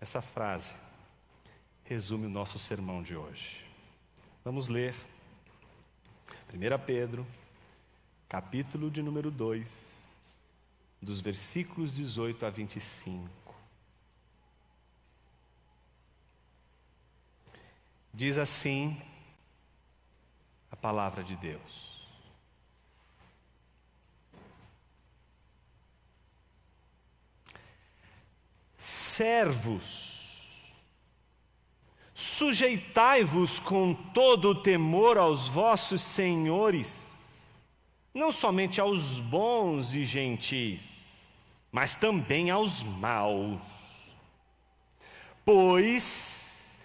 Essa frase resume o nosso sermão de hoje. Vamos ler 1 Pedro, capítulo de número 2, dos versículos 18 a 25. Diz assim a palavra de Deus: servos, sujeitai-vos com todo o temor aos vossos senhores, não somente aos bons e gentis, mas também aos maus. Pois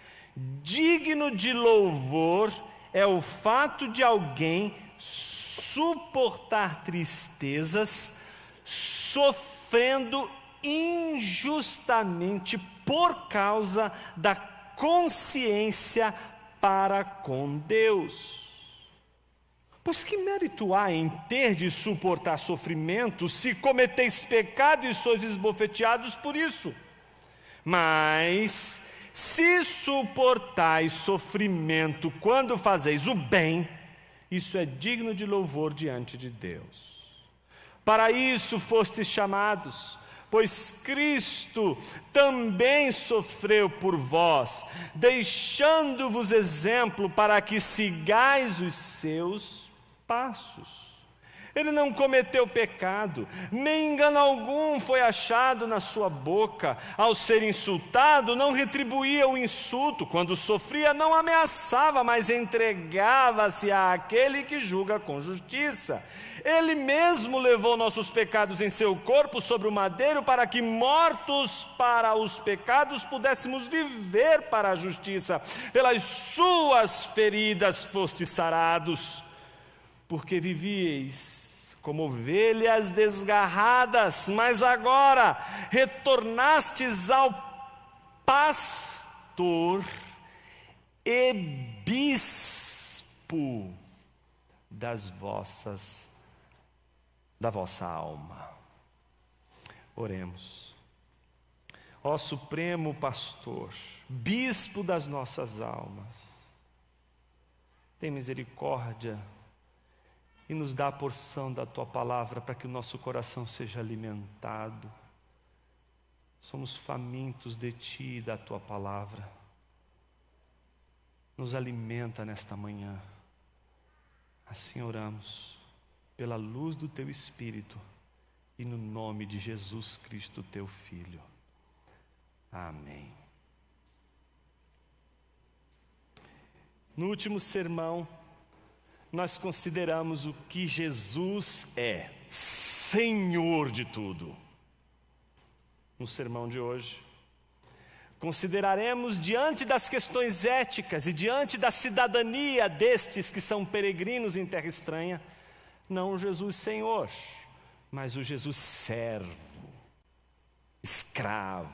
digno de louvor é o fato de alguém suportar tristezas, sofrendo injustamente por causa da consciência para com Deus. Pois que mérito há em ter de suportar sofrimento, se cometeis pecado e sois esbofeteados por isso? Mas se suportais sofrimento quando fazeis o bem, isso é digno de louvor diante de Deus. Para isso fostes chamados, pois Cristo também sofreu por vós, deixando-vos exemplo para que sigais os seus passos. Ele não cometeu pecado, nem engano algum foi achado na sua boca. Ao ser insultado, não retribuía o insulto. Quando sofria, não ameaçava, mas entregava-se àquele que julga com justiça. Ele mesmo levou nossos pecados em seu corpo sobre o madeiro, para que, mortos para os pecados, pudéssemos viver para a justiça. Pelas suas feridas fostes sarados, porque vivieis como ovelhas desgarradas, mas agora retornastes ao pastor e bispo da vossa alma. Oremos. Ó Supremo Pastor, bispo das nossas almas, tem misericórdia e nos dá a porção da Tua palavra para que o nosso coração seja alimentado. Somos famintos de Ti e da Tua palavra. Nos alimenta nesta manhã. Assim oramos, pela luz do Teu Espírito e no nome de Jesus Cristo, Teu Filho. Amém. No último sermão, nós consideramos o que Jesus é, Senhor de tudo. No sermão de hoje, consideraremos, diante das questões éticas e diante da cidadania destes que são peregrinos em terra estranha, não o Jesus Senhor, mas o Jesus servo, escravo.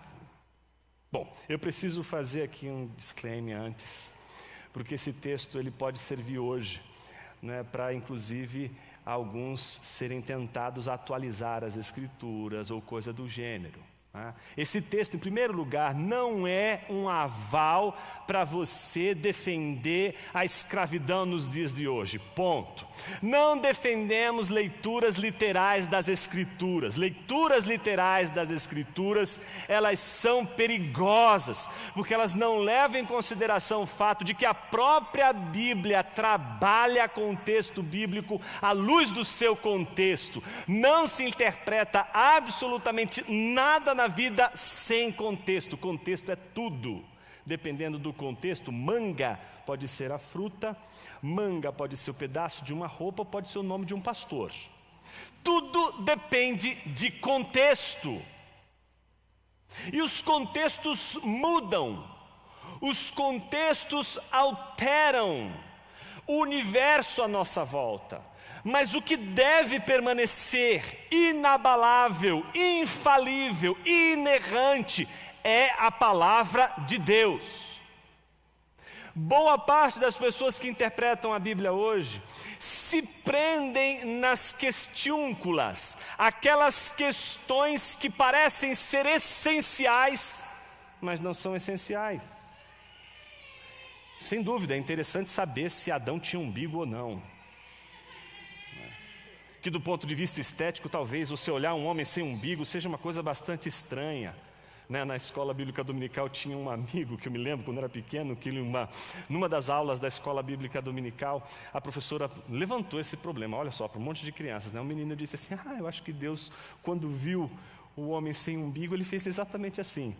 Bom, eu preciso fazer aqui um disclaimer antes, porque esse texto ele pode servir hoje, para inclusive alguns serem tentados a atualizar as escrituras ou coisa do gênero. Esse texto, em primeiro lugar, não é um aval para você defender a escravidão nos dias de hoje, ponto. Não defendemos leituras literais das Escrituras. Leituras literais das Escrituras, elas são perigosas, porque elas não levam em consideração o fato de que a própria Bíblia trabalha com o texto bíblico à luz do seu contexto. Não se interpreta absolutamente nada na vida sem contexto. Contexto é tudo. Dependendo do contexto, manga pode ser a fruta, manga pode ser o pedaço de uma roupa, pode ser o nome de um pastor. Tudo depende de contexto. E os contextos mudam, os contextos alteram o universo à nossa volta. Mas o que deve permanecer inabalável, infalível, inerrante é a palavra de Deus. Boa parte das pessoas que interpretam a Bíblia hoje se prendem nas questiúnculas, aquelas questões que parecem ser essenciais, mas não são essenciais. Sem dúvida, é interessante saber se Adão tinha umbigo ou não. Que do ponto de vista estético, talvez você olhar um homem sem umbigo seja uma coisa bastante estranha. Na escola bíblica dominical tinha um amigo, que eu me lembro quando era pequeno, que numa das aulas da escola bíblica dominical, a professora levantou esse problema, olha só, para um monte de crianças. Um menino disse assim, eu acho que Deus, quando viu o homem sem umbigo, ele fez exatamente assim.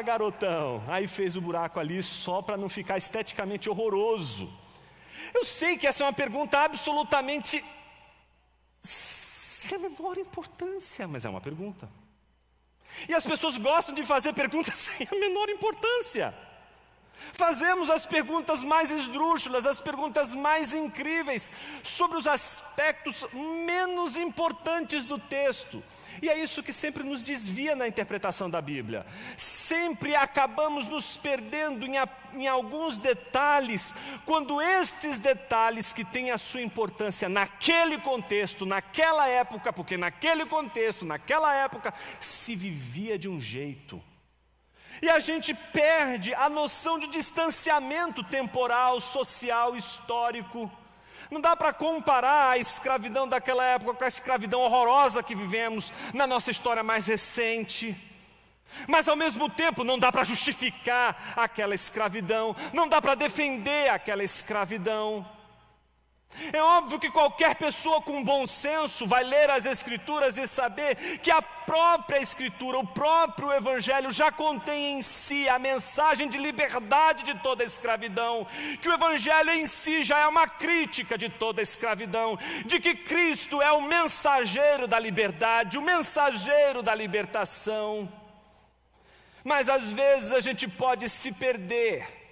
Garotão, aí fez o buraco ali só para não ficar esteticamente horroroso. Eu sei que essa é uma pergunta absolutamente sem a menor importância, mas é uma pergunta. E as pessoas gostam de fazer perguntas sem a menor importância. Fazemos as perguntas mais esdrúxulas, as perguntas mais incríveis, sobre os aspectos menos importantes do texto. E é isso que sempre nos desvia na interpretação da Bíblia. Sempre acabamos nos perdendo em alguns detalhes, quando estes detalhes que têm a sua importância naquele contexto, naquela época, porque naquele contexto, naquela época, se vivia de um jeito. E a gente perde a noção de distanciamento temporal, social, histórico. Não dá para comparar a escravidão daquela época com a escravidão horrorosa que vivemos na nossa história mais recente. Mas ao mesmo tempo não dá para justificar aquela escravidão, não dá para defender aquela escravidão. É óbvio que qualquer pessoa com bom senso vai ler as Escrituras e saber que a própria Escritura, o próprio Evangelho já contém em si a mensagem de liberdade de toda a escravidão, que o Evangelho em si já é uma crítica de toda a escravidão, de que Cristo é o mensageiro da liberdade, o mensageiro da libertação. Mas às vezes a gente pode se perder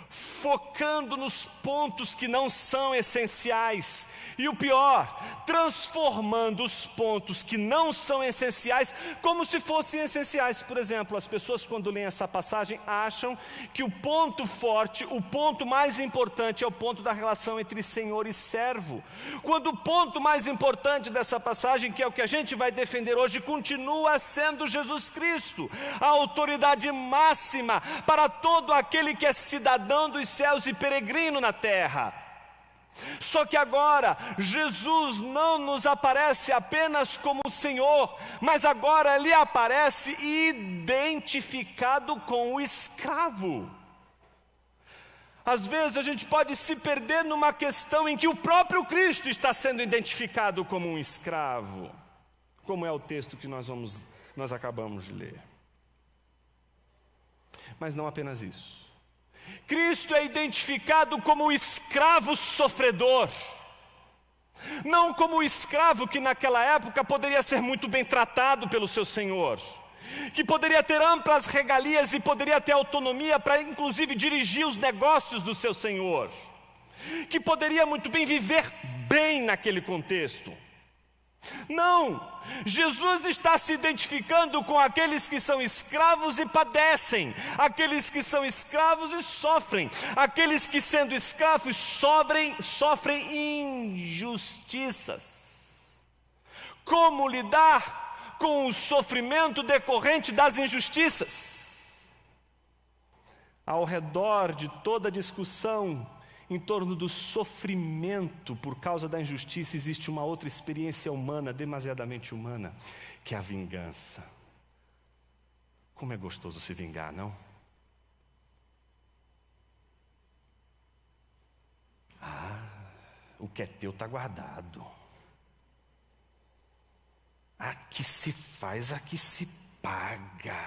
focando nos pontos que não são essenciais. E o pior, transformando os pontos que não são essenciais como se fossem essenciais. Por exemplo, as pessoas quando leem essa passagem acham que o ponto forte, o ponto mais importante é o ponto da relação entre senhor e servo. Quando o ponto mais importante dessa passagem, que é o que a gente vai defender hoje, continua sendo Jesus Cristo, a autoridade máxima para todo aquele que é cidadão dos céus e peregrino na terra. Só que agora, Jesus não nos aparece apenas como Senhor, mas agora Ele aparece identificado com o escravo. Às vezes a gente pode se perder numa questão em que o próprio Cristo está sendo identificado como um escravo, como é o texto que nós acabamos de ler. Mas não apenas isso. Cristo é identificado como o escravo sofredor, não como o escravo que naquela época poderia ser muito bem tratado pelo seu senhor, que poderia ter amplas regalias e poderia ter autonomia para inclusive dirigir os negócios do seu senhor, que poderia muito bem viver bem naquele contexto. Não, Jesus está se identificando com aqueles que são escravos e padecem, aqueles que são escravos e sofrem, aqueles que sendo escravos sofrem injustiças. Como lidar com o sofrimento decorrente das injustiças? Ao redor de toda a discussão em torno do sofrimento por causa da injustiça, existe uma outra experiência humana, demasiadamente humana, que é a vingança. Como é gostoso se vingar, não? O que é teu está guardado. Aqui se faz, aqui se paga.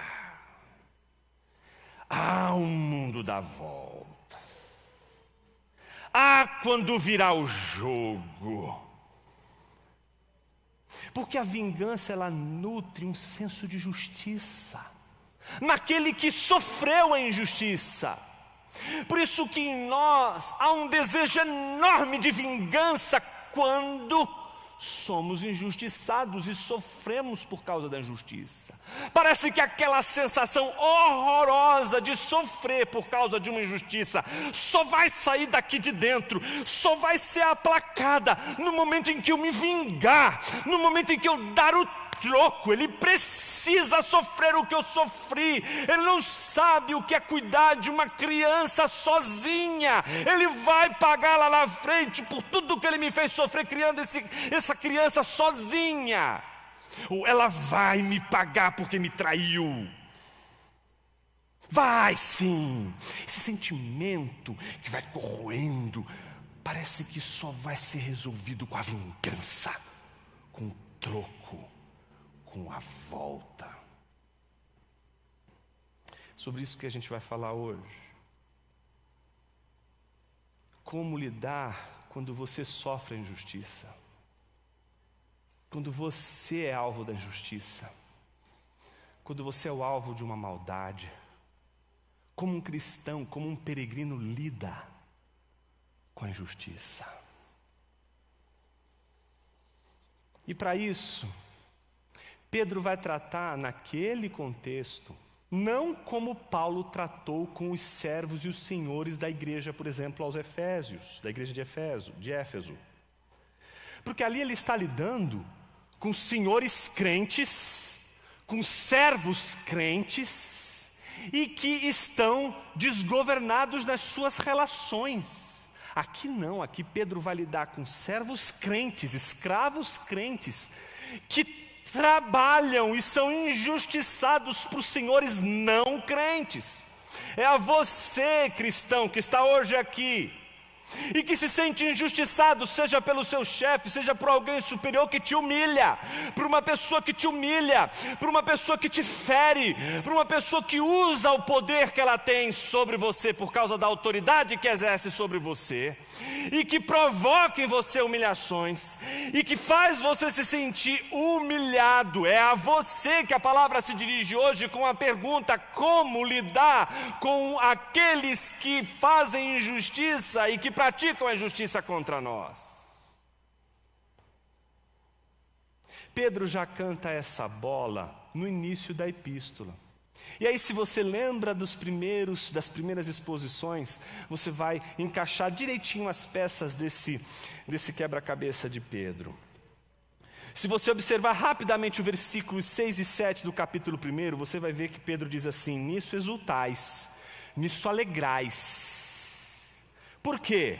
O mundo dá volta. Quando virá o jogo. Porque a vingança, ela nutre um senso de justiça naquele que sofreu a injustiça. Por isso que em nós há um desejo enorme de vingança quando somos injustiçados e sofremos por causa da injustiça. Parece que aquela sensação horrorosa de sofrer por causa de uma injustiça só vai sair daqui de dentro, só vai ser aplacada no momento em que eu me vingar, no momento em que eu dar o troco, ele precisa sofrer o que eu sofri. Ele não sabe o que é cuidar de uma criança sozinha. Ele vai pagar lá na frente por tudo que ele me fez sofrer criando essa criança sozinha. Ou ela vai me pagar porque me traiu. Vai sim. Esse sentimento que vai corroendo, parece que só vai ser resolvido com a vingança, com o troco, com a volta. Sobre isso que a gente vai falar hoje. Como lidar quando você sofre a injustiça? Quando você é alvo da injustiça? Quando você é o alvo de uma maldade? Como um cristão, como um peregrino lida com a injustiça? E para isso, Pedro vai tratar naquele contexto, não como Paulo tratou com os servos e os senhores da igreja, por exemplo, aos Efésios, da igreja de Éfeso. Porque ali ele está lidando com senhores crentes, com servos crentes, e que estão desgovernados nas suas relações. Aqui não, aqui Pedro vai lidar com servos crentes, escravos crentes, que trabalham e são injustiçados por senhores não crentes. É a você, cristão, que está hoje aqui, e que se sente injustiçado, seja pelo seu chefe, seja por alguém superior que te humilha, por uma pessoa que te humilha, por uma pessoa que te fere, por uma pessoa que usa o poder que ela tem sobre você por causa da autoridade que exerce sobre você, e que provoca em você humilhações, e que faz você se sentir humilhado. É a você que a palavra se dirige hoje com a pergunta: como lidar com aqueles que fazem injustiça e que praticam a injustiça contra nós? Pedro já canta essa bola no início da epístola. E aí, se você lembra das primeiras exposições, você vai encaixar direitinho as peças desse quebra-cabeça de Pedro. Se você observar rapidamente o versículos 6 e 7 do capítulo 1, você vai ver que Pedro diz assim: nisso exultais, nisso alegrais. Por quê?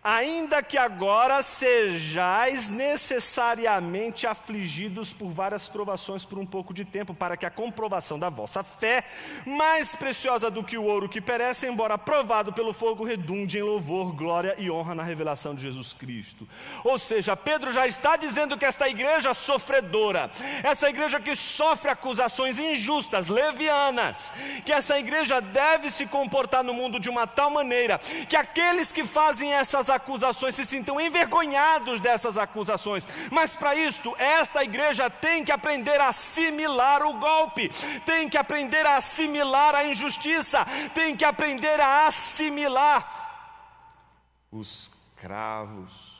Ainda que agora sejais necessariamente afligidos por várias provações por um pouco de tempo, para que a comprovação da vossa fé, mais preciosa do que o ouro que perece, embora provado pelo fogo, redunde em louvor, glória e honra na revelação de Jesus Cristo. Ou seja, Pedro já está dizendo que esta igreja sofredora, essa igreja que sofre acusações injustas, levianas, que essa igreja deve se comportar no mundo de uma tal maneira que aqueles que fazem essas acusações se sintam envergonhados dessas acusações. Mas para isto, esta igreja tem que aprender a assimilar o golpe, tem que aprender a assimilar a injustiça, tem que aprender a assimilar os cravos,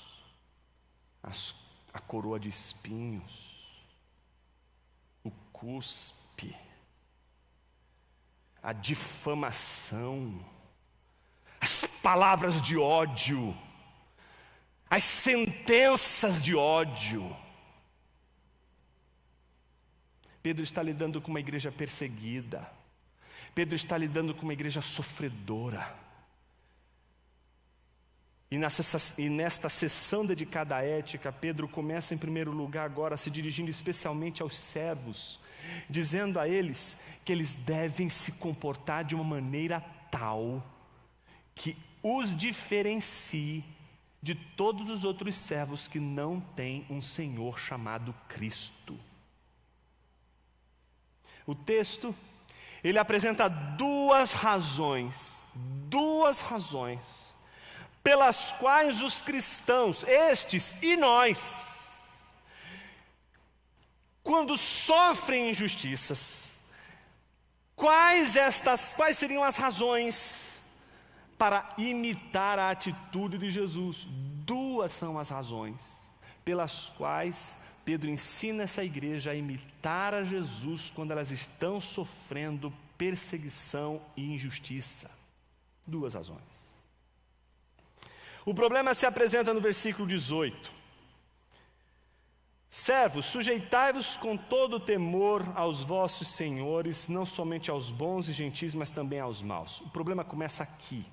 a coroa de espinhos, o cuspe, a difamação, as palavras de ódio, as sentenças de ódio. Pedro está lidando com uma igreja perseguida. Pedro está lidando com uma igreja sofredora. E nesta sessão dedicada à ética, Pedro começa em primeiro lugar agora se dirigindo especialmente aos servos, dizendo a eles que eles devem se comportar de uma maneira tal que os diferencie de todos os outros servos que não têm um Senhor chamado Cristo. O texto, ele apresenta duas razões pelas quais os cristãos, estes e nós, quando sofrem injustiças, quais seriam as razões para imitar a atitude de Jesus? Duas são as razões pelas quais Pedro ensina essa igreja a imitar a Jesus quando elas estão sofrendo perseguição e injustiça. Duas razões. O problema se apresenta no versículo 18. Servos, sujeitai-vos com todo temor aos vossos senhores, não somente aos bons e gentis, mas também aos maus. O problema começa aqui.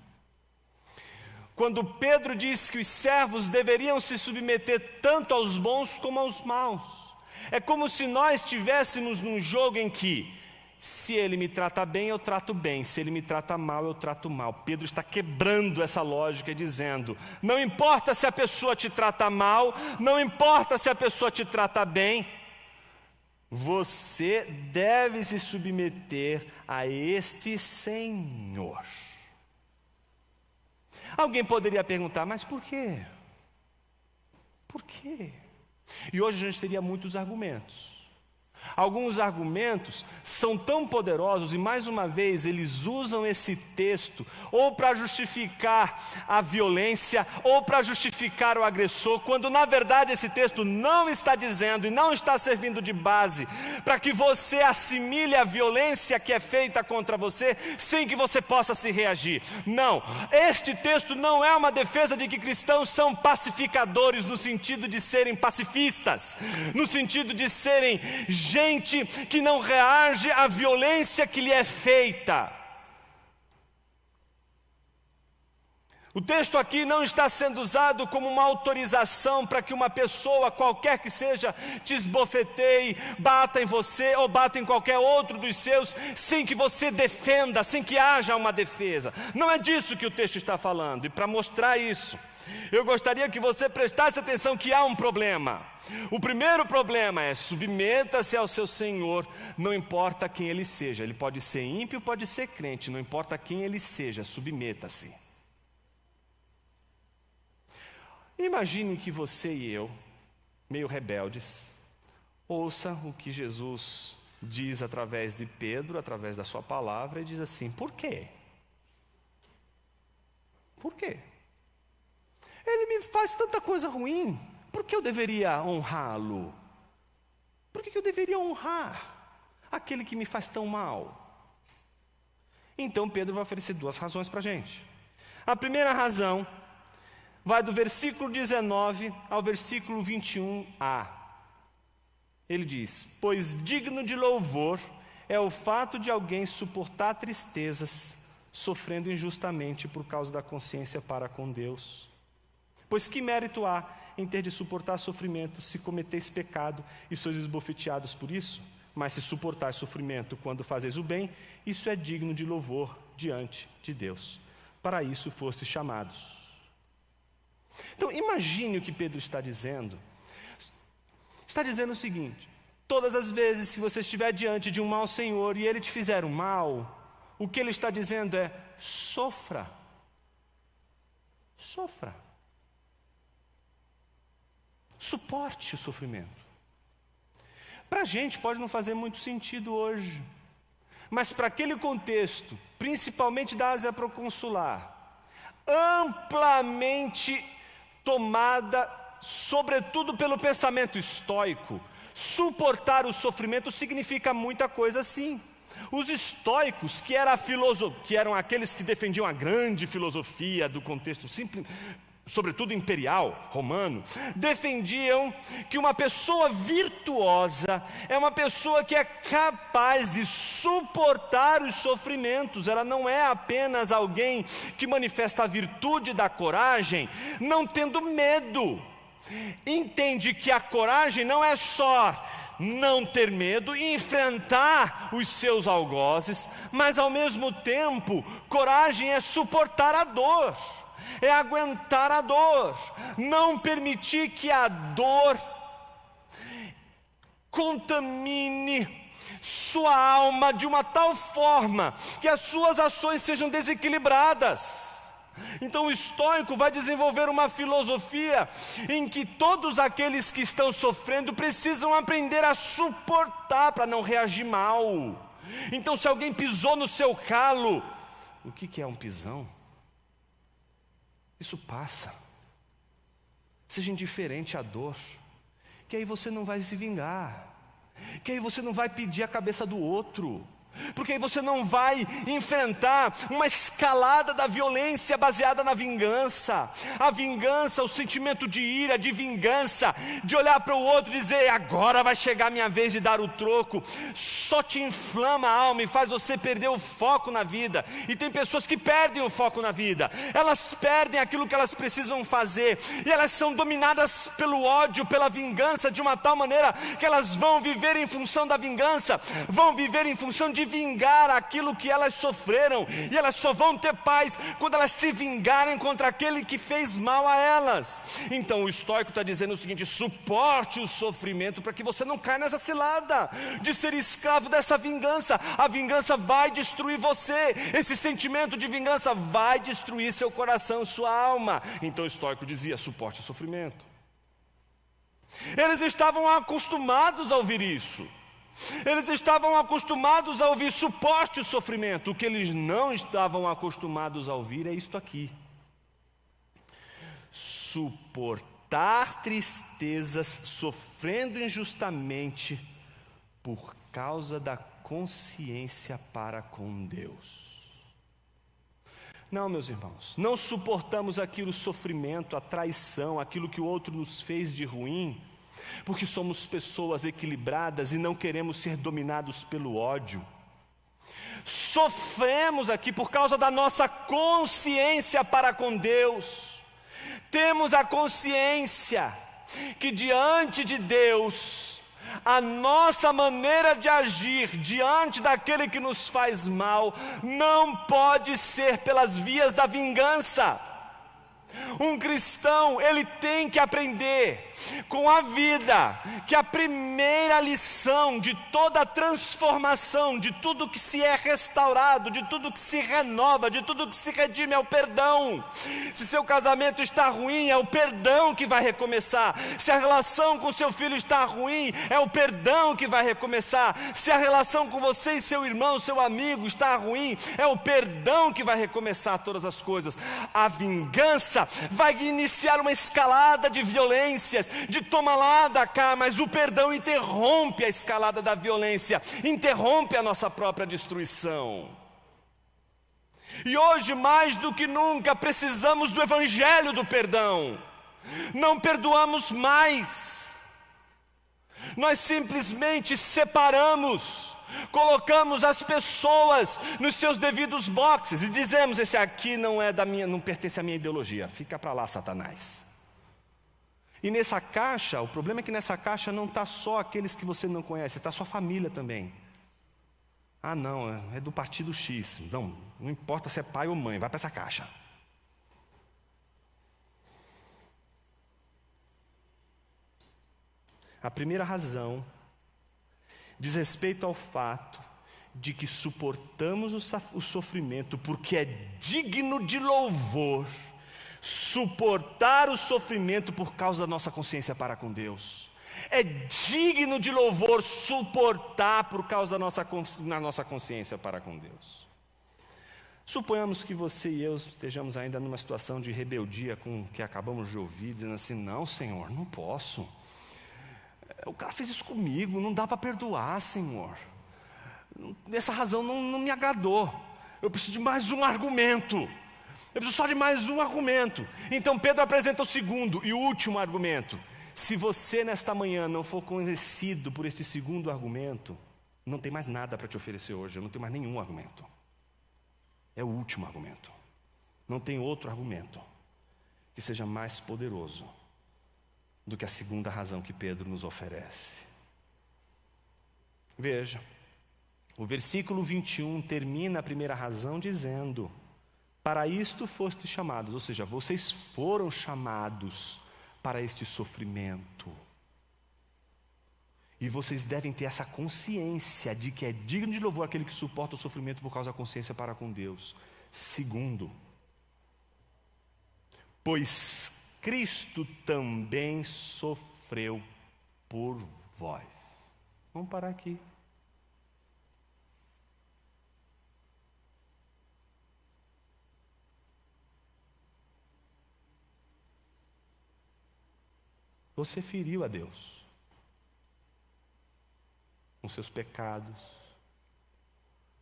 Quando Pedro diz que os servos deveriam se submeter tanto aos bons como aos maus. É como se nós estivéssemos num jogo em que, se ele me trata bem, eu trato bem. Se ele me trata mal, eu trato mal. Pedro está quebrando essa lógica, dizendo: não importa se a pessoa te trata mal, não importa se a pessoa te trata bem, você deve se submeter a este Senhor. Alguém poderia perguntar: mas por quê? Por quê? E hoje a gente teria muitos argumentos. Alguns argumentos são tão poderosos e, mais uma vez, eles usam esse texto ou para justificar a violência ou para justificar o agressor, quando na verdade esse texto não está dizendo e não está servindo de base para que você assimile a violência que é feita contra você sem que você possa se reagir. Não, este texto não é uma defesa de que cristãos são pacificadores no sentido de serem pacifistas, no sentido de serem gente que não reage à violência que lhe é feita. O texto aqui não está sendo usado como uma autorização para que uma pessoa, qualquer que seja, te esbofeteie, bata em você ou bata em qualquer outro dos seus, sem que você defenda, sem que haja uma defesa. Não é disso que o texto está falando. E para mostrar isso, eu gostaria que você prestasse atenção que há um problema. O primeiro problema é: submeta-se ao seu Senhor, não importa quem ele seja. Ele pode ser ímpio, pode ser crente, não importa quem ele seja, submeta-se. Imagine que você e eu, meio rebeldes, ouça o que Jesus diz através de Pedro, através da sua palavra, e diz assim: por quê? Por quê? Ele me faz tanta coisa ruim, por que eu deveria honrá-lo? Por que eu deveria honrar aquele que me faz tão mal? Então Pedro vai oferecer duas razões para a gente. A primeira razão vai do versículo 19 ao versículo 21a. Ele diz: pois digno de louvor é o fato de alguém suportar tristezas, sofrendo injustamente por causa da consciência para com Deus. Pois que mérito há em ter de suportar sofrimento, se cometeis pecado e sois esbofeteados por isso? Mas se suportar sofrimento quando fazeis o bem, isso é digno de louvor diante de Deus. Para isso fostes chamados. Então imagine o que Pedro está dizendo. Está dizendo o seguinte: todas as vezes que você estiver diante de um mau senhor e ele te fizer um mal, o que ele está dizendo é: sofra. Sofra. Suporte o sofrimento. Para a gente pode não fazer muito sentido hoje, mas para aquele contexto, principalmente da Ásia proconsular, amplamente tomada, sobretudo pelo pensamento estoico, suportar o sofrimento significa muita coisa, sim. Os estoicos, que eram aqueles que defendiam a grande filosofia do contexto simples, sobretudo imperial, romano, defendiam que uma pessoa virtuosa é uma pessoa que é capaz de suportar os sofrimentos. Ela não é apenas alguém que manifesta a virtude da coragem, não tendo medo. Entende que a coragem não é só não ter medo e enfrentar os seus algozes, mas ao mesmo tempo, coragem é suportar a dor. É aguentar a dor, não permitir que a dor contamine sua alma de uma tal forma que as suas ações sejam desequilibradas. Então o estoico vai desenvolver uma filosofia em que todos aqueles que estão sofrendo precisam aprender a suportar para não reagir mal. Então, se alguém pisou no seu calo, o que é um pisão? Isso passa. Seja indiferente à dor, que aí você não vai se vingar, que aí você não vai pedir a cabeça do outro. Porque aí você não vai enfrentar uma escalada da violência baseada na vingança. A vingança, o sentimento de ira, de vingança, de olhar para o outro e dizer, agora vai chegar a minha vez de dar o troco, só te inflama a alma e faz você perder o foco na vida. E tem pessoas que perdem o foco na vida, elas perdem aquilo que elas precisam fazer, e elas são dominadas pelo ódio, pela vingança, de uma tal maneira que elas vão viver em função da vingança, vão viver em função de vingar aquilo que elas sofreram, e elas só vão ter paz quando elas se vingarem contra aquele que fez mal a elas. Então o estoico está dizendo o seguinte: suporte o sofrimento para que você não caia nessa cilada de ser escravo dessa vingança. A vingança vai destruir você, esse sentimento de vingança vai destruir seu coração, sua alma. Então o estoico dizia, suporte o sofrimento. Eles estavam acostumados a ouvir isso. Eles estavam acostumados a ouvir suporte o sofrimento. O que eles não estavam acostumados a ouvir é isto aqui: suportar tristezas sofrendo injustamente por causa da consciência para com Deus. Não, meus irmãos, não suportamos aquilo, o sofrimento, a traição, aquilo que o outro nos fez de ruim, porque somos pessoas equilibradas e não queremos ser dominados pelo ódio. Sofremos aqui por causa da nossa consciência para com Deus. Temos a consciência que diante de Deus, a nossa maneira de agir diante daquele que nos faz mal não pode ser pelas vias da vingança. Um cristão, ele tem que aprender com a vida que a primeira lição de toda a transformação, de tudo que se é restaurado, de tudo que se renova, de tudo que se redime é o perdão. Se seu casamento está ruim, é o perdão que vai recomeçar. Se a relação com seu filho está ruim, é o perdão que vai recomeçar. Se a relação com você e seu irmão, seu amigo está ruim, é o perdão que vai recomeçar todas as coisas. A vingança vai iniciar uma escalada de violências, de toma lá da cá, mas o perdão interrompe a escalada da violência, interrompe a nossa própria destruição. E hoje, mais do que nunca, precisamos do evangelho do perdão. Não perdoamos mais, nós simplesmente separamos, colocamos as pessoas nos seus devidos boxes e dizemos, esse aqui não é da minha, não pertence à minha ideologia, fica para lá, Satanás. E nessa caixa, o problema é que nessa caixa não está só aqueles que você não conhece, está sua família também. Ah não, é do partido X, não importa se é pai ou mãe, vai para essa caixa. A primeira razão diz respeito ao fato de que suportamos o sofrimento porque é digno de louvor suportar o sofrimento por causa da nossa consciência para com Deus. É digno de louvor suportar por causa da nossa consciência para com Deus. Suponhamos que você e eu estejamos ainda numa situação de rebeldia com o que acabamos de ouvir, dizendo assim, não, Senhor, não posso. O cara fez isso comigo, não dá para perdoar, Senhor. Essa razão não me agradou. Eu preciso de mais um argumento. Eu preciso só de mais um argumento. Então Pedro apresenta o segundo e último argumento. Se você nesta manhã não for convencido por este segundo argumento, não tem mais nada para te oferecer hoje. Eu não tenho mais nenhum argumento. É o último argumento. Não tem outro argumento que seja mais poderoso do que a segunda razão que Pedro nos oferece. Veja, o versículo 21 termina a primeira razão dizendo, para isto fostes chamados, ou seja, vocês foram chamados para este sofrimento. E vocês devem ter essa consciência de que é digno de louvor aquele que suporta o sofrimento por causa da consciência para com Deus. Segundo, pois Cristo também sofreu por vós. Vamos parar aqui. Você feriu a Deus com seus pecados,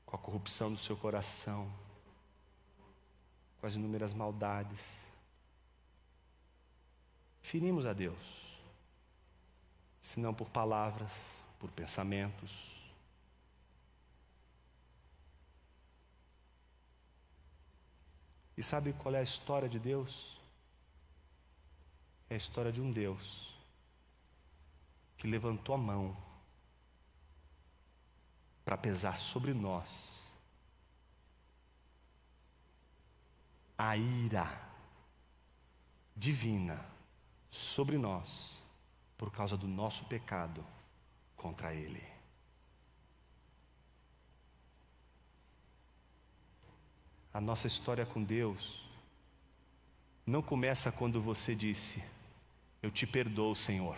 com a corrupção do seu coração, com as inúmeras maldades. Ferimos a Deus, se não por palavras, por pensamentos. E sabe qual é a história de Deus? É a história de um Deus que levantou a mão para pesar sobre nós a ira divina sobre nós por causa do nosso pecado contra Ele. A nossa história com Deus não começa quando você disse: eu te perdoo, Senhor.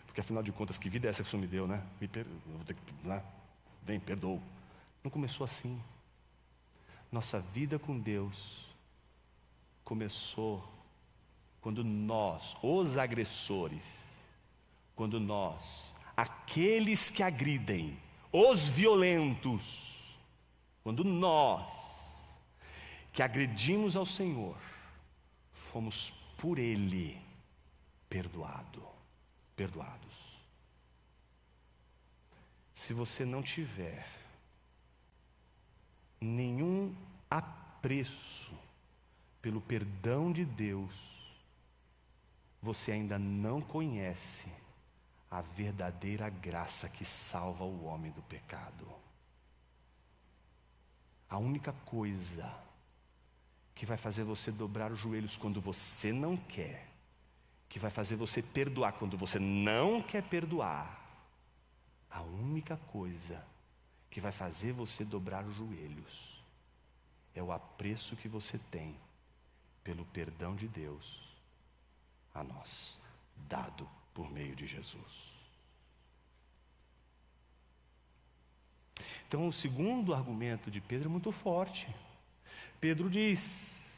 Porque afinal de contas, que vida é essa que o Senhor me deu, né? Eu vou ter que, né? Bem, perdoo. Não começou assim. Nossa vida com Deus começou quando nós, os agressores, quando nós, aqueles que agridem, os violentos, quando nós, que agredimos ao Senhor, fomos por Ele perdoados. Se você não tiver nenhum apreço pelo perdão de Deus, você ainda não conhece a verdadeira graça que salva o homem do pecado. A única coisa que vai fazer você dobrar os joelhos quando você não quer, que vai fazer você perdoar quando você não quer perdoar, a única coisa que vai fazer você dobrar os joelhos é o apreço que você tem pelo perdão de Deus a nós, dado por meio de Jesus. Então, o segundo argumento de Pedro é muito forte. Pedro diz: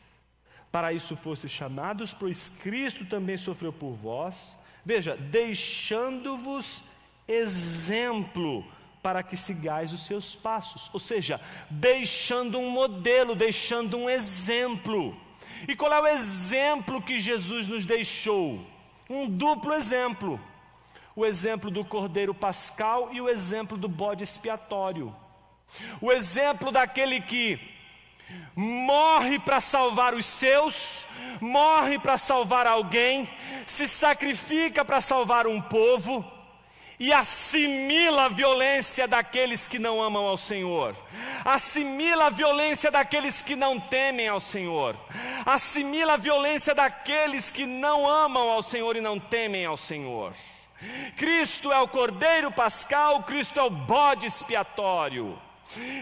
para isso fostes chamados, pois Cristo também sofreu por vós. Veja, deixando-vos exemplo para que sigais os seus passos. Ou seja, deixando um modelo, deixando um exemplo. E qual é o exemplo que Jesus nos deixou? Um duplo exemplo. O exemplo do Cordeiro Pascal e o exemplo do bode expiatório. O exemplo daquele que morre para salvar os seus, morre para salvar alguém, se sacrifica para salvar um povo e assimila a violência daqueles que não amam ao Senhor, assimila a violência daqueles que não temem ao Senhor, assimila a violência daqueles que não amam ao Senhor e não temem ao Senhor. Cristo é o Cordeiro Pascal, Cristo é o bode expiatório.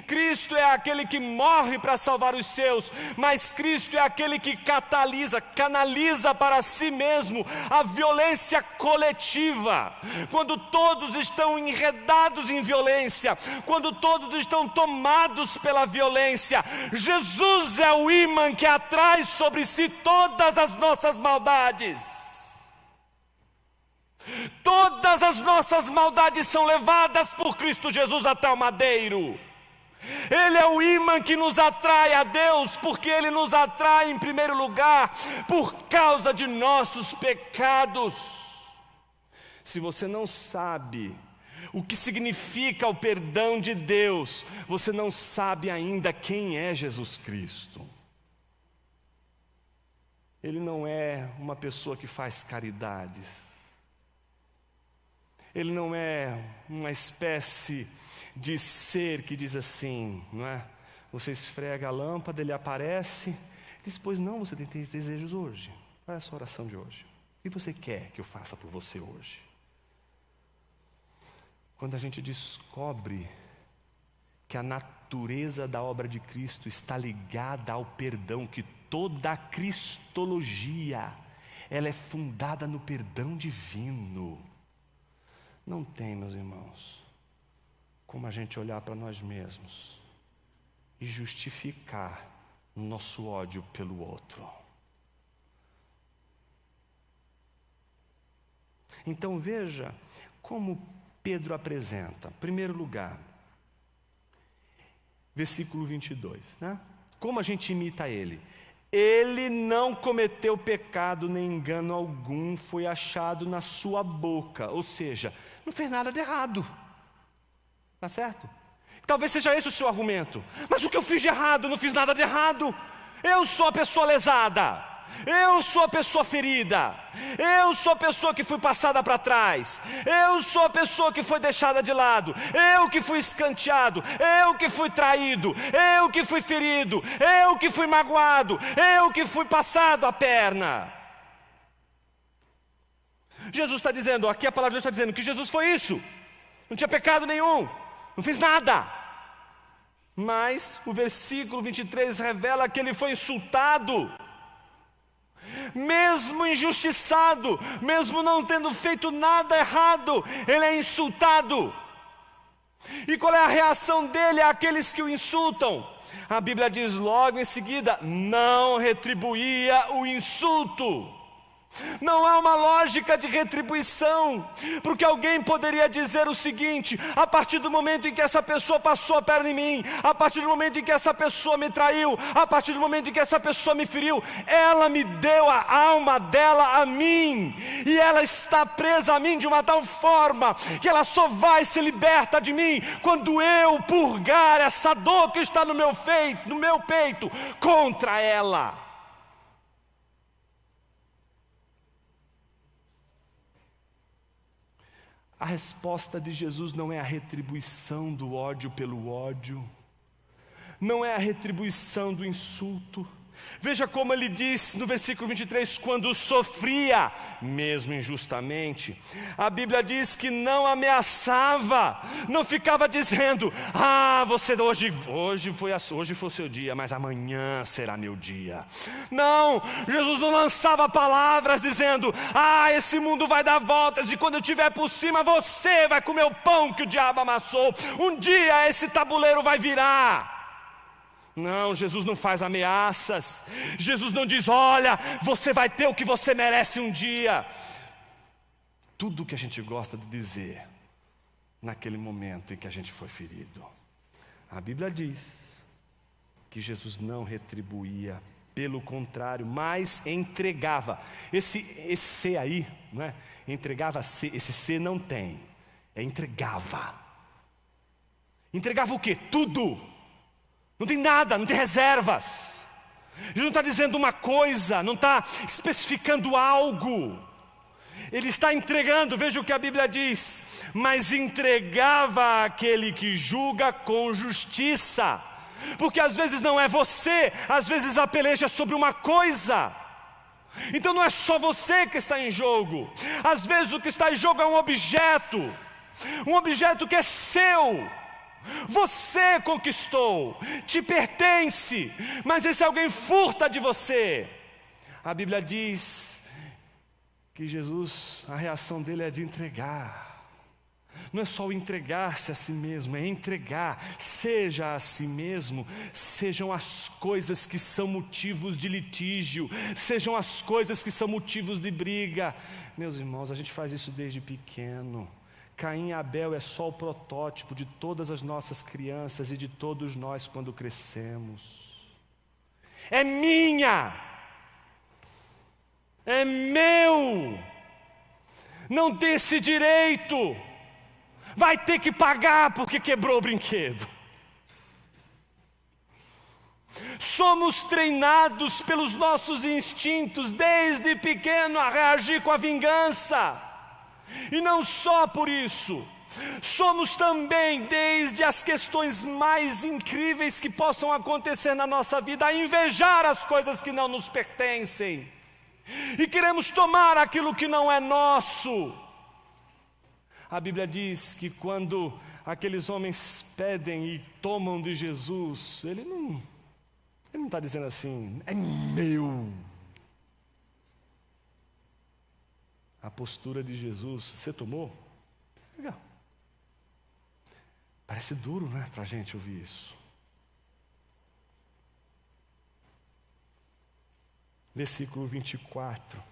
Cristo é aquele que morre para salvar os seus, mas Cristo é aquele que canaliza para si mesmo a violência coletiva. Quando todos estão enredados em violência, quando todos estão tomados pela violência, Jesus é o ímã que atrai sobre si todas as nossas maldades. Todas as nossas maldades são levadas por Cristo Jesus até o madeiro. Ele é o ímã que nos atrai a Deus, porque Ele nos atrai em primeiro lugar por causa de nossos pecados. Se você não sabe o que significa o perdão de Deus, você não sabe ainda quem é Jesus Cristo. Ele não é uma pessoa que faz caridades. Ele não é uma espécie de ser que diz assim, não é? Você esfrega a lâmpada, ele aparece, diz: pois não, você tem desejos hoje. Qual é a sua oração de hoje? O que você quer que eu faça por você hoje? Quando a gente descobre que a natureza da obra de Cristo está ligada ao perdão, que toda a cristologia, ela é fundada no perdão divino. Não tem, meus irmãos, como a gente olhar para nós mesmos e justificar nosso ódio pelo outro. Então veja como Pedro apresenta? Em primeiro lugar, versículo 22, né? Como a gente imita ele? Ele não cometeu pecado nem engano algum, foi achado na sua boca. Ou seja, não fez nada de errado. Tá certo? Talvez seja esse o seu argumento. Mas o que eu fiz de errado? Não fiz nada de errado. Eu sou a pessoa lesada. Eu sou a pessoa ferida. Eu sou a pessoa que fui passada para trás. Eu sou a pessoa que foi deixada de lado. Eu que fui escanteado. Eu que fui traído. Eu que fui ferido. Eu que fui magoado. Eu que fui passado a perna. Jesus está dizendo, aqui a palavra de Deus está dizendo que Jesus foi isso. Não tinha pecado nenhum. Não fez nada. Mas o versículo 23 revela que ele foi insultado. Mesmo injustiçado, mesmo não tendo feito nada errado, ele é insultado. E qual é a reação dele àqueles que o insultam? A Bíblia diz logo em seguida, não retribuía o insulto. Não há uma lógica de retribuição, porque alguém poderia dizer o seguinte: a partir do momento em que essa pessoa passou a perna em mim, a partir do momento em que essa pessoa me traiu, a partir do momento em que essa pessoa me feriu, ela me deu a alma dela a mim, e ela está presa a mim de uma tal forma, que ela só vai se liberta de mim, quando eu purgar essa dor que está no meu peito, contra ela. A resposta de Jesus não é a retribuição do ódio pelo ódio, não é a retribuição do insulto. Veja como ele diz no versículo 23, quando sofria, mesmo injustamente, a Bíblia diz que não ameaçava, não ficava dizendo, você hoje foi o seu dia, mas amanhã será meu dia. Não, Jesus não lançava palavras dizendo, esse mundo vai dar voltas e quando eu estiver por cima, você vai comer o pão que o diabo amassou, um dia esse tabuleiro vai virar. Não, Jesus não faz ameaças. Jesus não diz, olha, você vai ter o que você merece um dia. Tudo o que a gente gosta de dizer naquele momento em que a gente foi ferido. A Bíblia diz que Jesus não retribuía, pelo contrário, mas entregava. Esse C aí, não é? Entregava, esse C não tem. É entregava. Entregava o quê? Tudo. Não tem nada, não tem reservas. Ele não está dizendo uma coisa, não está especificando algo. Ele está entregando, veja o que a Bíblia diz. Mas entregava àquele que julga com justiça. Porque às vezes não é você, às vezes a peleja é sobre uma coisa. Então não é só você que está em jogo. Às vezes o que está em jogo é um objeto que é seu. Você conquistou, te pertence, mas esse alguém furta de você. A Bíblia diz que Jesus, a reação dele é de entregar. Não é só o entregar-se a si mesmo, é entregar, seja a si mesmo, sejam as coisas que são motivos de litígio, sejam as coisas que são motivos de briga. Meus irmãos, a gente faz isso desde pequeno. Caim e Abel é só o protótipo de todas as nossas crianças e de todos nós quando crescemos. É minha, é meu, não tem esse direito, vai ter que pagar porque quebrou o brinquedo. Somos treinados pelos nossos instintos desde pequeno a reagir com a vingança. E não só por isso, somos também, desde as questões mais incríveis que possam acontecer na nossa vida, a invejar as coisas que não nos pertencem. E queremos tomar aquilo que não é nosso. A Bíblia diz que quando aqueles homens pedem e tomam de Jesus, ele não está dizendo assim, é meu. A postura de Jesus, você tomou? Legal. Parece duro, né, para a gente ouvir isso. Versículo 24.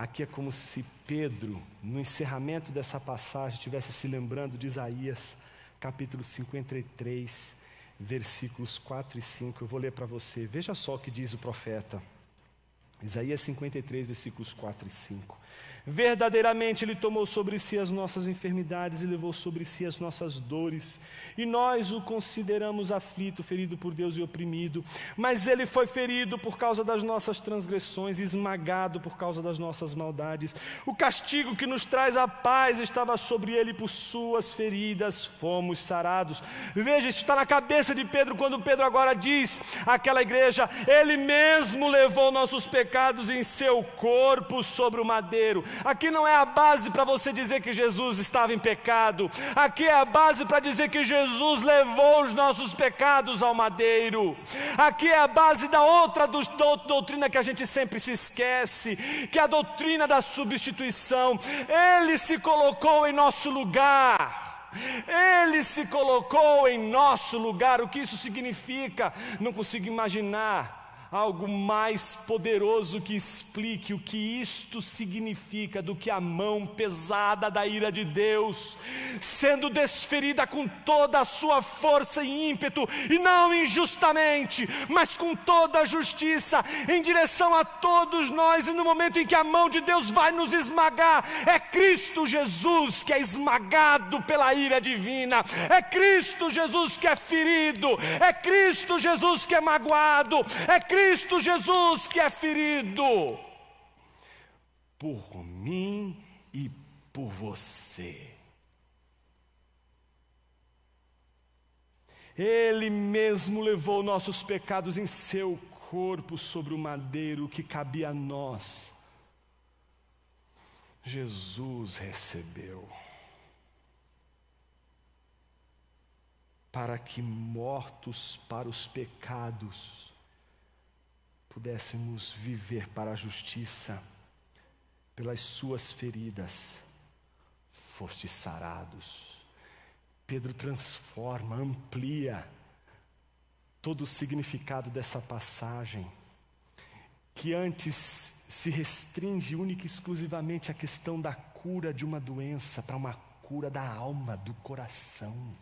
Aqui é como se Pedro, no encerramento dessa passagem, estivesse se lembrando de Isaías, capítulo 53, versículos 4 e 5. Eu vou ler para você. Veja só o que diz o profeta. Isaías 53, versículos 4 e 5. Verdadeiramente Ele tomou sobre si as nossas enfermidades e levou sobre si as nossas dores. E nós o consideramos aflito, ferido por Deus e oprimido. Mas Ele foi ferido por causa das nossas transgressões, esmagado por causa das nossas maldades. O castigo que nos traz a paz estava sobre Ele, por suas feridas fomos sarados. Veja, isso está na cabeça de Pedro, quando Pedro agora diz àquela igreja: Ele mesmo levou nossos pecados em seu corpo sobre o madeiro. Aqui não é a base para você dizer que Jesus estava em pecado. Aqui é a base para dizer que Jesus levou os nossos pecados ao madeiro. Aqui é a base da outra doutrina que a gente sempre se esquece, que é a doutrina da substituição. Ele se colocou em nosso lugar. Ele se colocou em nosso lugar. O que isso significa? Não consigo imaginar algo mais poderoso que explique o que isto significa do que a mão pesada da ira de Deus sendo desferida com toda a sua força e ímpeto, e não injustamente, mas com toda a justiça, em direção a todos nós. E no momento em que a mão de Deus vai nos esmagar, é Cristo Jesus que é esmagado pela ira divina, é Cristo Jesus que é ferido, é Cristo Jesus que é magoado, é Cristo Jesus que é ferido por mim e por você. Ele mesmo levou nossos pecados em seu corpo sobre o madeiro que cabia a nós. Jesus recebeu, para que, mortos para os pecados, pudéssemos viver para a justiça. Pelas suas feridas fostes sarados. Pedro transforma, amplia todo o significado dessa passagem, que antes se restringe única e exclusivamente à questão da cura de uma doença, para uma cura da alma, do coração,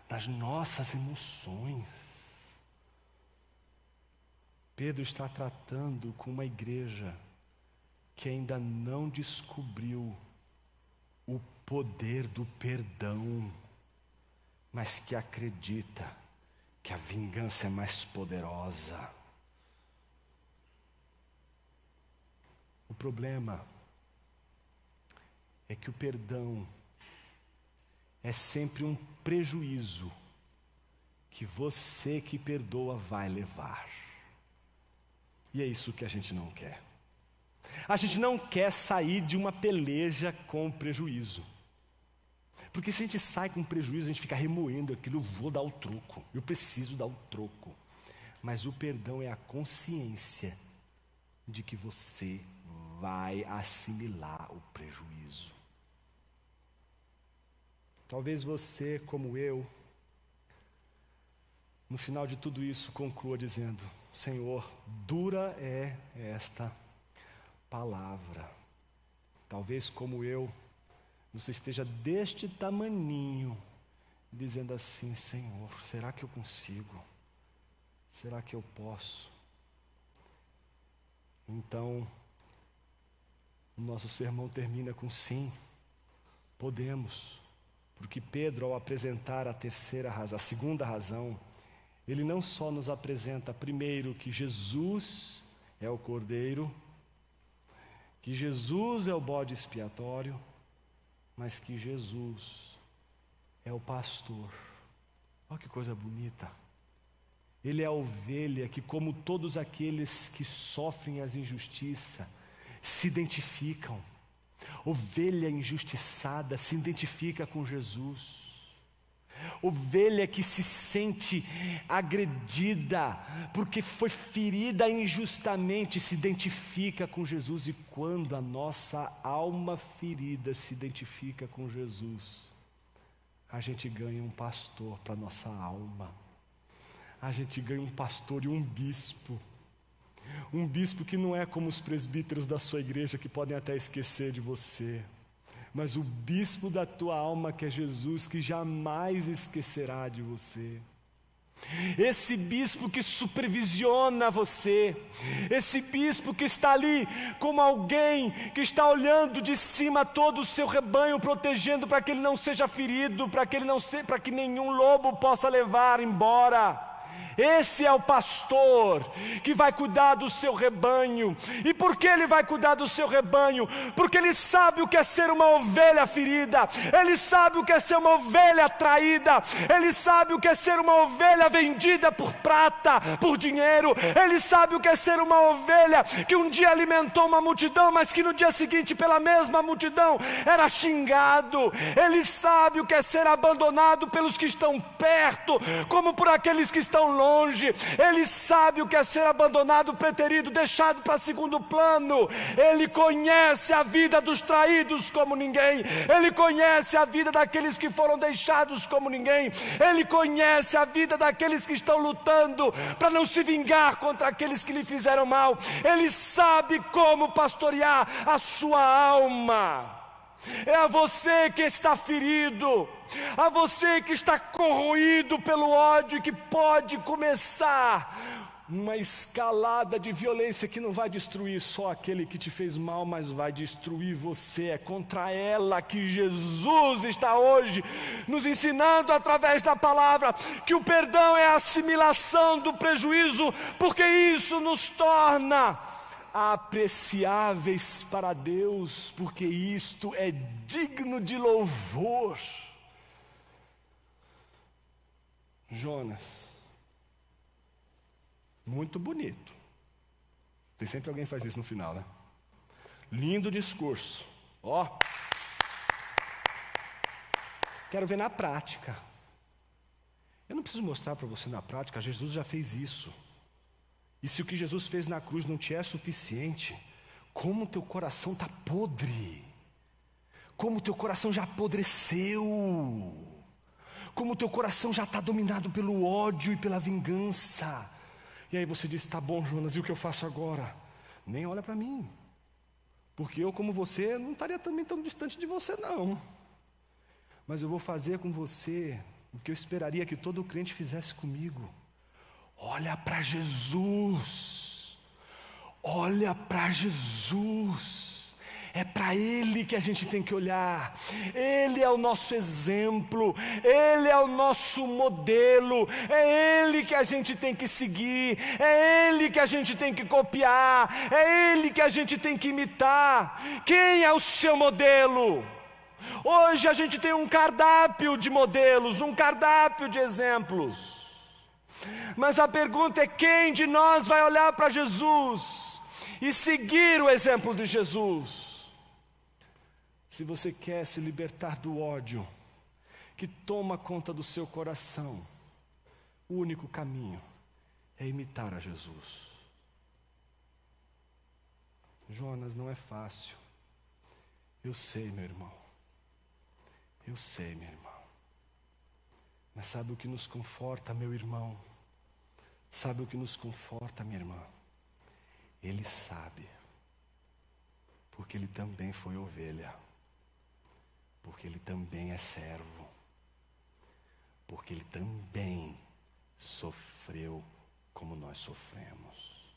das nossas emoções. Pedro está tratando com uma igreja que ainda não descobriu o poder do perdão, mas que acredita que a vingança é mais poderosa. O problema é que o perdão é sempre um prejuízo que você que perdoa vai levar. E é isso que a gente não quer. A gente não quer sair de uma peleja com prejuízo. Porque se a gente sai com prejuízo, a gente fica remoendo aquilo: eu vou dar o troco, eu preciso dar o troco. Mas o perdão é a consciência de que você vai assimilar o prejuízo. Talvez você, como eu, no final de tudo isso, conclua dizendo: Senhor, dura é esta palavra. Talvez, como eu, você esteja deste tamaninho, dizendo assim: Senhor, será que eu consigo? Será que eu posso? Então, o nosso sermão termina com sim, podemos. Porque Pedro, ao apresentar a segunda razão, ele não só nos apresenta, primeiro, que Jesus é o Cordeiro, que Jesus é o bode expiatório, mas que Jesus é o pastor. Olha que coisa bonita. Ele é a ovelha que, como todos aqueles que sofrem as injustiças, se identificam. Ovelha injustiçada se identifica com Jesus. Ovelha que se sente agredida porque foi ferida injustamente se identifica com Jesus. E quando a nossa alma ferida se identifica com Jesus, a gente ganha um pastor para a nossa alma. A gente ganha um pastor e um bispo Um bispo que não é como os presbíteros da sua igreja, que podem até esquecer de você, mas o bispo da tua alma, que é Jesus, que jamais esquecerá de você. Esse bispo que supervisiona você, esse bispo que está ali como alguém que está olhando de cima todo o seu rebanho, protegendo para que ele não seja ferido, para que nenhum lobo possa levar embora. Esse é o pastor que vai cuidar do seu rebanho. E por que ele vai cuidar do seu rebanho? Porque ele sabe o que é ser uma ovelha ferida, ele sabe o que é ser uma ovelha traída, ele sabe o que é ser uma ovelha vendida por prata, por dinheiro, ele sabe o que é ser uma ovelha que um dia alimentou uma multidão, mas que no dia seguinte pela mesma multidão era xingado. Ele sabe o que é ser abandonado pelos que estão perto, como por aqueles que estão longe. Ele sabe o que é ser abandonado, preterido, deixado para segundo plano. Ele conhece a vida dos traídos como ninguém. Ele conhece a vida daqueles que foram deixados como ninguém. Ele conhece a vida daqueles que estão lutando para não se vingar contra aqueles que lhe fizeram mal. Ele sabe como pastorear a sua alma. É a você que está ferido, a você que está corroído pelo ódio, que pode começar uma escalada de violência que não vai destruir só aquele que te fez mal, mas vai destruir você. É contra ela que Jesus está hoje nos ensinando através da palavra, que o perdão é a assimilação do prejuízo, porque isso nos torna apreciáveis para Deus, porque isto é digno de louvor. Jonas, muito bonito. Tem sempre alguém que faz isso no final, né? Lindo discurso. Ó, quero ver na prática. Eu não preciso mostrar para você na prática, Jesus já fez isso. E se o que Jesus fez na cruz não te é suficiente, como o teu coração está podre, como o teu coração já apodreceu, como o teu coração já está dominado pelo ódio e pela vingança. E aí você diz, tá bom, Jonas, e o que eu faço agora? Nem olha para mim, porque eu, como você, não estaria também tão distante de você não. Mas eu vou fazer com você o que eu esperaria que todo crente fizesse comigo. Olha para Jesus, olha para Jesus, é para Ele que a gente tem que olhar. Ele é o nosso exemplo, Ele é o nosso modelo, é Ele que a gente tem que seguir, é Ele que a gente tem que copiar, é Ele que a gente tem que imitar. Quem é o seu modelo? Hoje a gente tem um cardápio de modelos, um cardápio de exemplos. Mas a pergunta é: quem de nós vai olhar para Jesus e seguir o exemplo de Jesus? Se você quer se libertar do ódio que toma conta do seu coração, o único caminho é imitar a Jesus. Jonas, não é fácil. Eu sei, meu irmão. Eu sei, meu irmão. Mas sabe o que nos conforta, meu irmão? Sabe o que nos conforta, minha irmã? Ele sabe, porque ele também foi ovelha, porque ele também é servo, porque ele também sofreu como nós sofremos.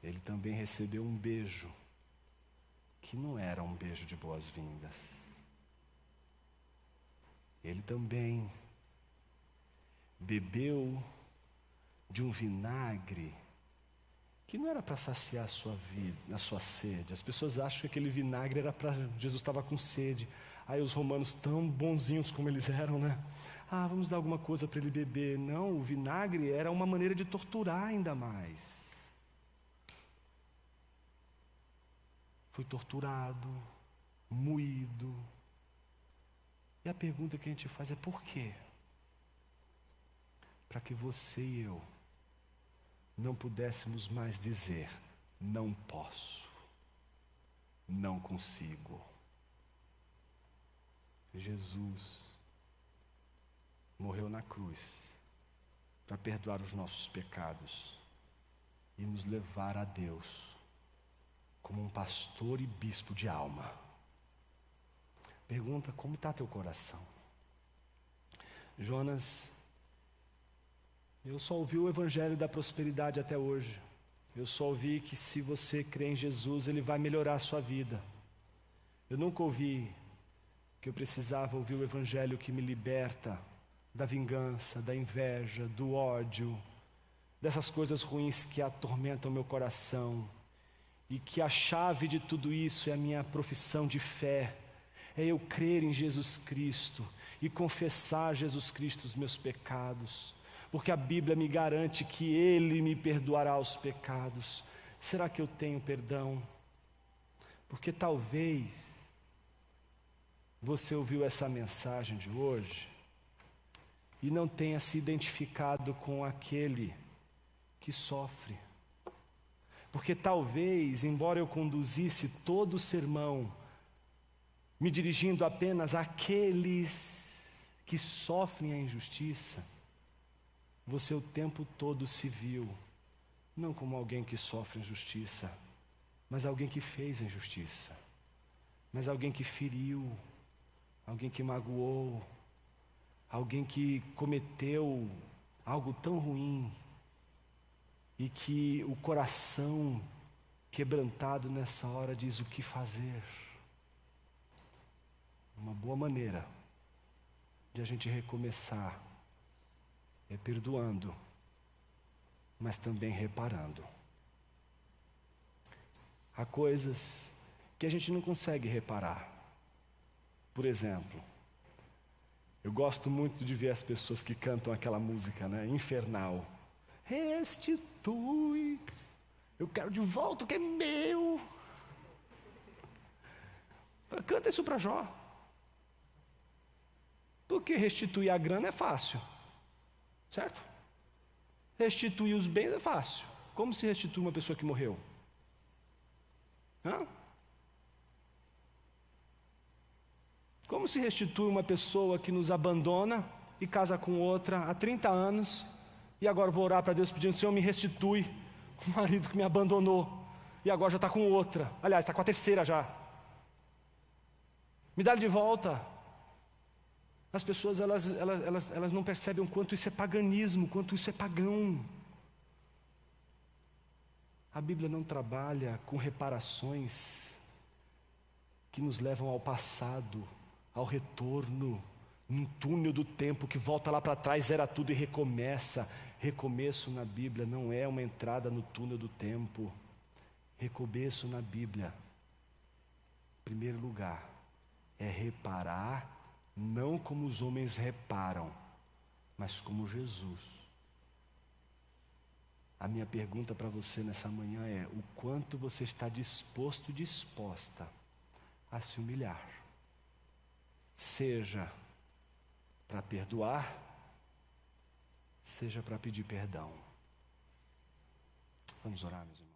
Ele também recebeu um beijo, que não era um beijo de boas-vindas. Ele também bebeu de um vinagre que não era para saciar a sua vida, a sua sede. As pessoas acham que aquele vinagre era para... Jesus estava com sede. Aí os romanos, tão bonzinhos como eles eram, né? Ah, vamos dar alguma coisa para ele beber. Não, o vinagre era uma maneira de torturar ainda mais. Foi torturado, moído. E a pergunta que a gente faz é: por quê? Para que você e eu não pudéssemos mais dizer: não posso, não consigo. Jesus morreu na cruz para perdoar os nossos pecados e nos levar a Deus como um pastor e bispo de alma. Pergunta: como está teu coração? Jonas, eu só ouvi o evangelho da prosperidade até hoje. Eu só ouvi que se você crê em Jesus, Ele vai melhorar a sua vida. Eu nunca ouvi que eu precisava ouvir o evangelho que me liberta da vingança, da inveja, do ódio, dessas coisas ruins que atormentam meu coração, e que a chave de tudo isso é a minha profissão de fé, é eu crer em Jesus Cristo e confessar a Jesus Cristo os meus pecados, porque a Bíblia me garante que Ele me perdoará os pecados. Será que eu tenho perdão? Porque talvez você ouviu essa mensagem de hoje e não tenha se identificado com aquele que sofre. Porque talvez, embora eu conduzisse todo o sermão me dirigindo apenas àqueles que sofrem a injustiça, você o tempo todo se viu não como alguém que sofre injustiça, mas alguém que fez a injustiça, mas alguém que feriu, alguém que magoou, alguém que cometeu algo tão ruim e que o coração quebrantado nessa hora diz: o que fazer? Uma boa maneira de a gente recomeçar é perdoando, mas também reparando. Há coisas que a gente não consegue reparar. Por exemplo, eu gosto muito de ver as pessoas que cantam aquela música, né, infernal. Restitui, eu quero de volta o que é meu. Canta isso para Jó. Porque restituir a grana é fácil, certo? Restituir os bens é fácil. Como se restitui uma pessoa que morreu? Hã? Como se restitui uma pessoa que nos abandona e casa com outra há 30 anos e agora vou orar para Deus pedindo: Senhor, me restitui o marido que me abandonou e agora já está com outra, aliás, está com a terceira já, me dá ele de volta. As pessoas elas não percebem o quanto isso é paganismo, o quanto isso é pagão. A Bíblia não trabalha com reparações que nos levam ao passado, ao retorno, num túnel do tempo que volta lá para trás, zera tudo e recomeça. Recomeço na Bíblia não é uma entrada no túnel do tempo. Recomeço na Bíblia, em primeiro lugar, é reparar, não como os homens reparam, mas como Jesus. A minha pergunta para você nessa manhã é: o quanto você está disposto, disposta a se humilhar? Seja para perdoar, seja para pedir perdão. Vamos orar, meus irmãos.